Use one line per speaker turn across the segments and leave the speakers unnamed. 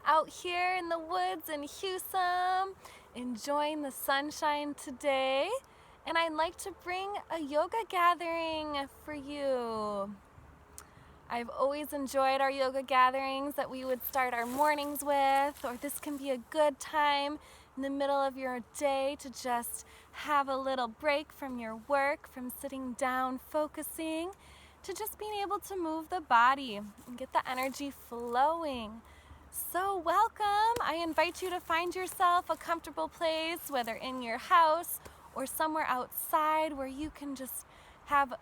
out here in the woods in Hewsum, enjoying the sunshine today. And I'd like to bring a yoga gathering for you. I've always enjoyed our yoga gatherings that we would start our mornings with, or this can be a good time in the middle of your day to just have a little break from your work, from sitting down, focusing, to just being able to move the body and get the energy flowing. So welcome. I invite you to find yourself a comfortable place, whether in your house or somewhere outside where you can just have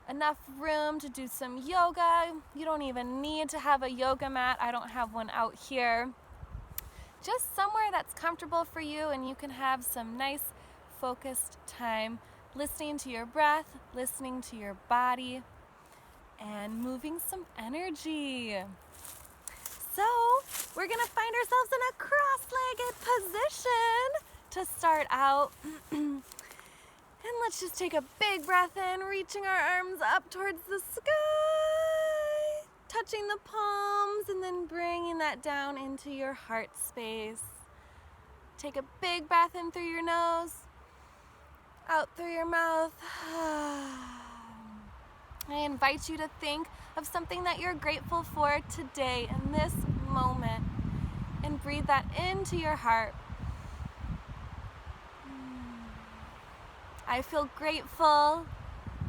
enough room to do some yoga. You don't even need to have a yoga mat. I don't have one out here. Just somewhere that's comfortable for you and you can have some nice focused time listening to your breath, listening to your body, and moving some energy. So we're gonna find ourselves in a cross-legged position to start out. And let's just take a big breath in, reaching our arms up towards the sky, touching the palms, and then bringing that down into your heart space. Take a big breath in through your nose, out through your mouth. I invite you to think of something that you're grateful for today in this moment, and breathe that into your heart. I feel grateful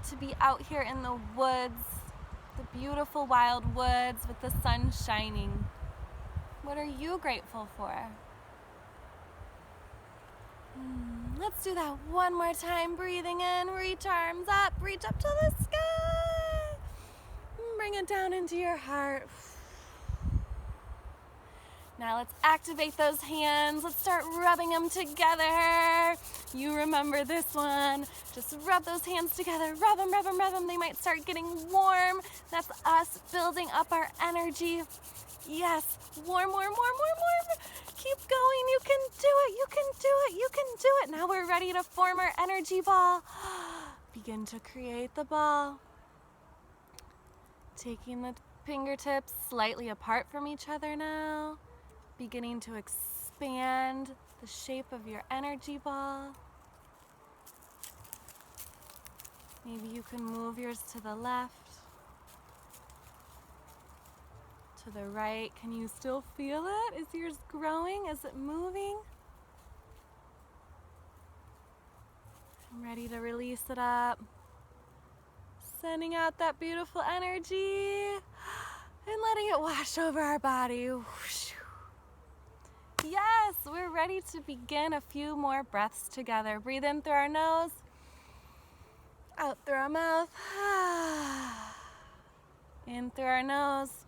to be out here in the woods, the beautiful wild woods with the sun shining. What are you grateful for? Let's do that one more time. Breathing in, reach arms up, reach up to the sky. Bring it down into your heart. Now let's activate those hands. Let's start rubbing them together. You remember this one. Just rub those hands together. Rub them, rub them, rub them. They might start getting warm. That's us building up our energy. Yes, warm, warm, warm, warm, warm. Keep going. You can do it. You can do it. You can do it. Now we're ready to form our energy ball. Begin to create the ball. Taking the fingertips slightly apart from each other now. Beginning to expand the shape of your energy ball. Maybe you can move yours to the left, to the right. Can you still feel it? Is yours growing? Is it moving? I'm ready to release it up. Sending out that beautiful energy and letting it wash over our body. Yes, we're ready to begin a few more breaths together. Breathe in through our nose, out through our mouth, in through our nose,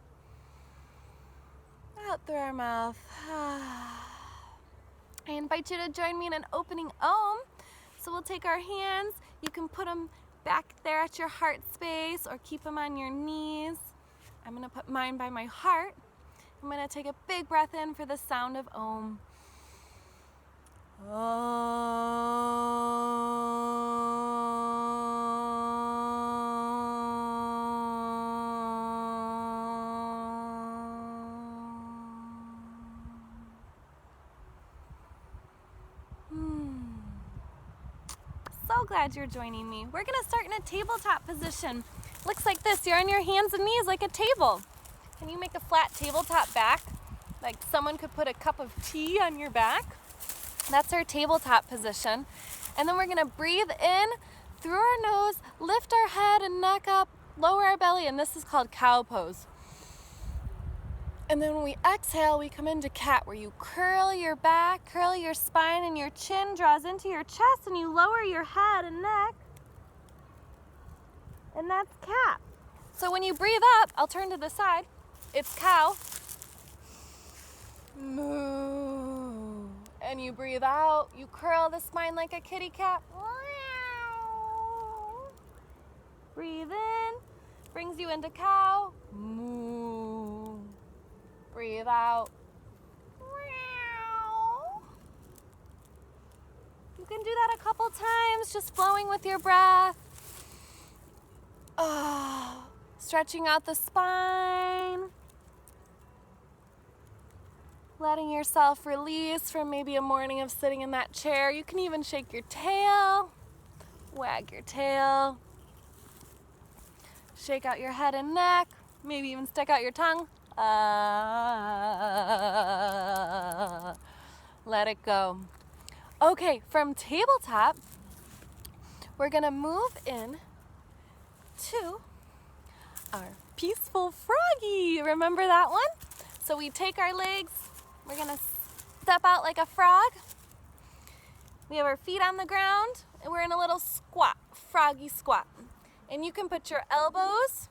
out through our mouth. I invite you to join me in an opening Om. So we'll take our hands, you can put them back there at your heart space or keep them on your knees. I'm going to put mine by my heart. I'm going to take a big breath in for the sound of Om. So glad you're joining me. We're going to start in a tabletop position. Looks like this. You're on your hands and knees like a table. Can you make a flat tabletop back? Like someone could put a cup of tea on your back. That's our tabletop position. And then we're gonna breathe in through our nose, lift our head and neck up, lower our belly, and this is called cow pose. And then when we exhale, we come into cat, where you curl your back, curl your spine, and your chin draws into your chest, and you lower your head and neck. And that's cat. So when you breathe up, I'll turn to the side. It's cow. Moo. And you breathe out. You curl the spine like a kitty cat. Breathe in. Brings you into cow. Moo. Breathe out. You can do that a couple times, just flowing with your breath. Stretching out the spine. letting yourself release from maybe a morning of sitting in that chair. You can even shake your tail, wag your tail, shake out your head and neck, maybe even stick out your tongue. Let it go. Okay, from tabletop, we're gonna move in to our peaceful froggy. Remember that one? So we take our legs, we're gonna step out like a frog. We have our feet on the ground, and we're in a little squat, froggy squat. And you can put your elbows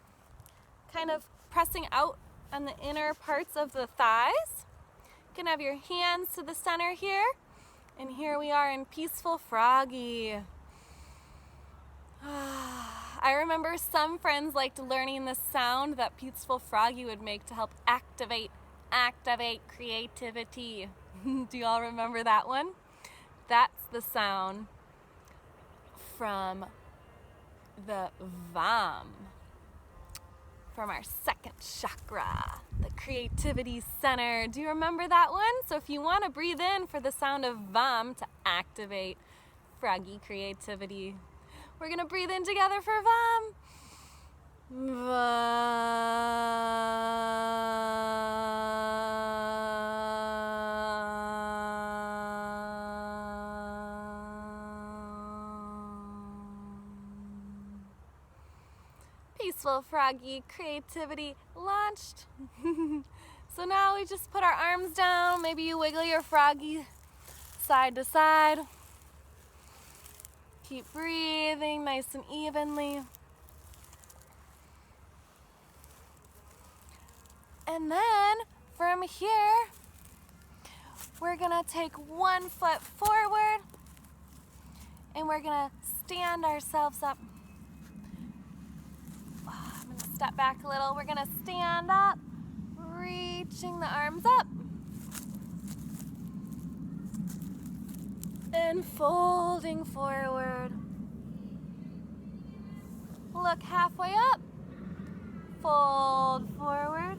kind of pressing out on the inner parts of the thighs. You can have your hands to the center here. And here we are in peaceful froggy. I remember some friends liked learning the sound that peaceful froggy would make to help activate creativity. Do you all remember that one? That's the sound from the VAM, from our second chakra, the creativity center. Do you remember that one? So if you want to breathe in for the sound of VAM to activate froggy creativity, we're going to breathe in together for VAM. Peaceful froggy creativity launched. So now we just put our arms down. Maybe you wiggle your froggy side to side. Keep breathing nice and evenly. And then from here, we're gonna take 1 foot forward and we're gonna stand ourselves up. I'm gonna step back a little. We're gonna stand up, reaching the arms up. And folding forward. Look halfway up. Fold forward.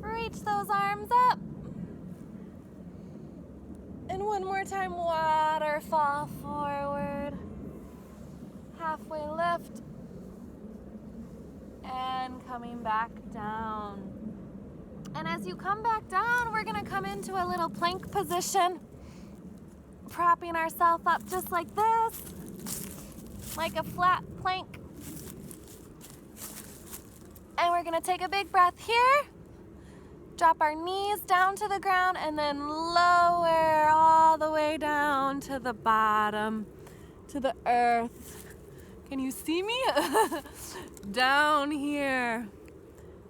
Reach those arms up. And one more time, waterfall forward. Halfway lift. And coming back down. And as you come back down, we're gonna come into a little plank position. Propping ourselves up just like this, like a flat plank. And we're gonna take a big breath here, drop our knees down to the ground, and then lower all the way down to the bottom, to the earth. Can you see me? Down here.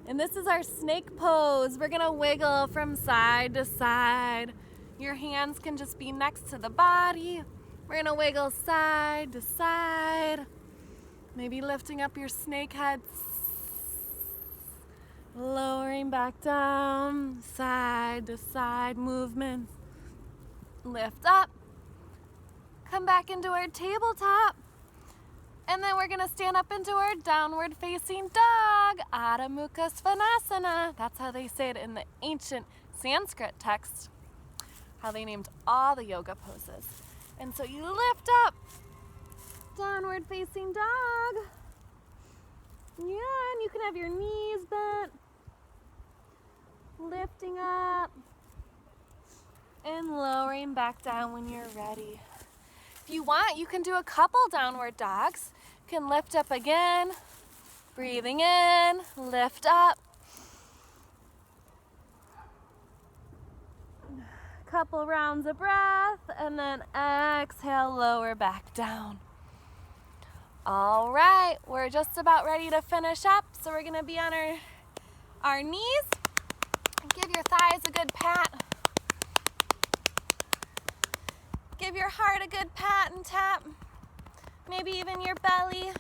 And this is our snake pose. We're gonna wiggle from side to side. Your hands can just be next to the body. We're gonna wiggle side to side. Maybe lifting up your snake head. Lowering back down, side to side movement. Lift up. Come back into our tabletop. And then we're gonna stand up into our downward facing dog, Adho Mukha Svanasana. That's how they say it in the ancient Sanskrit text. How they named all the yoga poses. And so you lift up, downward facing dog. Yeah, and you can have your knees bent, lifting up, and lowering back down when you're ready. If you want, you can do a couple downward dogs. You can lift up again, breathing in, lift up. Couple rounds of breath, and then exhale, lower back down. All right, we're just about ready to finish up, so we're gonna be on our knees. Give your thighs a good pat. Give your heart a good pat and tap. Maybe even your belly.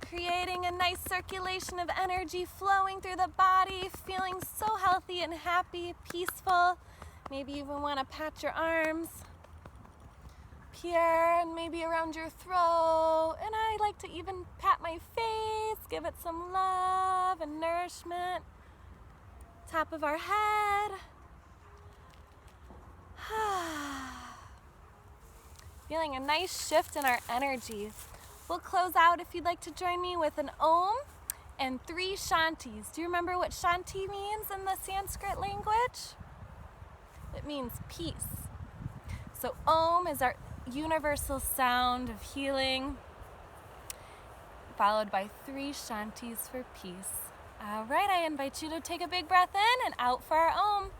Creating a nice circulation of energy flowing through the body, feeling so healthy and happy, peaceful. Maybe you even want to pat your arms here and maybe around your throat. And I like to even pat my face, give it some love and nourishment. top of our head. Feeling a nice shift in our energy. We'll close out if you'd like to join me with an Om and 3 Shantis. Do you remember what Shanti means in the Sanskrit language? It means peace. So Om is our universal sound of healing, followed by 3 Shantis for peace. All right, I invite you to take a big breath in and out for our Om.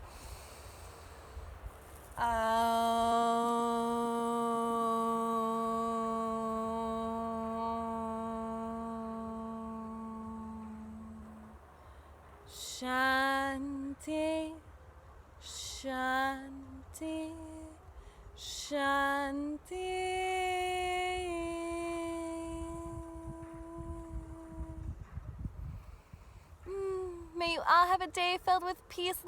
Shanti, Shanti, Shanti. May you all have a day filled with peace,